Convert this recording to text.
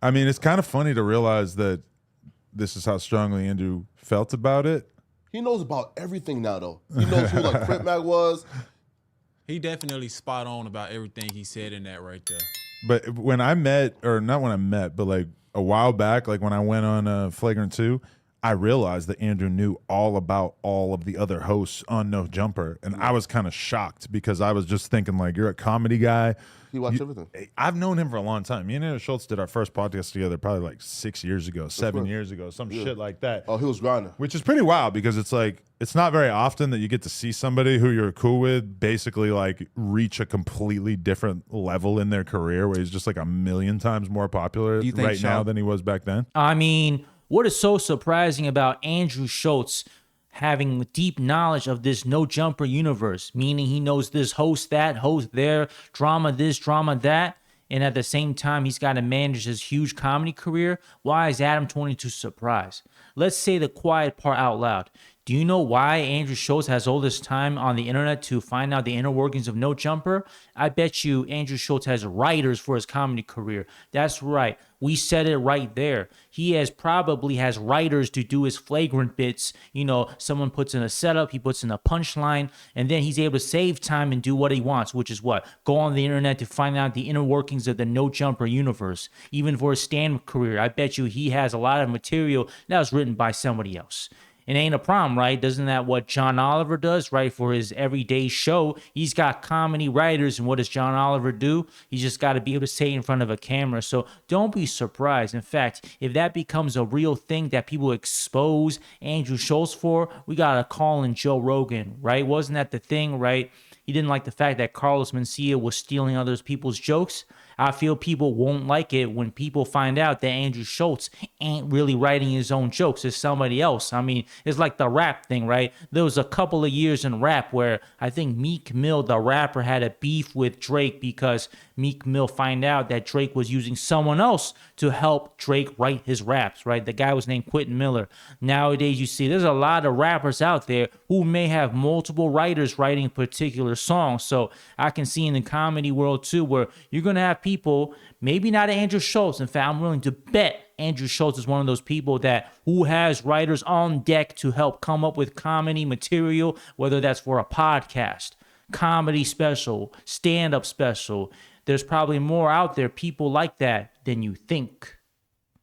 I mean, it's kind of funny to realize that this is how strongly Andrew felt about it. He knows about everything now, though. He knows who like Crip Mac was. He definitely spot on about everything he said in that right there. But when I met, or not when I met, but like a while back, like when I went on Flagrant 2, I realized that Andrew knew all about all of the other hosts on No Jumper. And I was kind of shocked because I was just thinking, like, you're a comedy guy. He watched everything. I've known him for a long time. Me and Andrew Schulz did our first podcast together probably like 6 years ago, 7 years ago, some shit like that. Oh, he was grinding. Which is pretty wild because it's like, it's not very often that you get to see somebody who you're cool with basically like reach a completely different level in their career where he's just like a million times more popular right now than he was back then. I mean, what is so surprising about Andrew Schulz having deep knowledge of this No Jumper universe, meaning he knows this host, that host, there, drama this, drama that, and at the same time he's got to manage his huge comedy career? Why is Adam22 surprised? Let's say the quiet part out loud. Do you know why Andrew Schulz has all this time on the internet to find out the inner workings of No Jumper? I bet you Andrew Schulz has writers for his comedy career. That's right. We said it right there. He probably has writers to do his flagrant bits. You know, someone puts in a setup, he puts in a punchline, and then he's able to save time and do what he wants, which is what? Go on the internet to find out the inner workings of the No Jumper universe. Even for his stand-up career, I bet you he has a lot of material that was written by somebody else. It ain't a problem, right? Doesn't that what John Oliver does, right? For his everyday show, he's got comedy writers, and what does John Oliver do? He's just got to be able to say in front of a camera. So don't be surprised. In fact, if that becomes a real thing that people expose Andrew Schulz for, we got to call in Joe Rogan, right? Wasn't that the thing, right? He didn't like the fact that Carlos Mencia was stealing other people's jokes. I feel people won't like it when people find out that Andrew Schulz ain't really writing his own jokes. It's somebody else. I mean, it's like the rap thing, right? There was a couple of years in rap where I think Meek Mill, the rapper, had a beef with Drake because Meek Mill find out that Drake was using someone else to help Drake write his raps, right? The guy was named Quentin Miller. Nowadays, you see there's a lot of rappers out there who may have multiple writers writing particular songs. So I can see in the comedy world too where you're going to have people, maybe not Andrew Schulz. In fact, I'm willing to bet Andrew Schulz is one of those people who has writers on deck to help come up with comedy material, whether that's for a podcast, comedy special, stand-up special. There's probably more out there, people like that, than you think.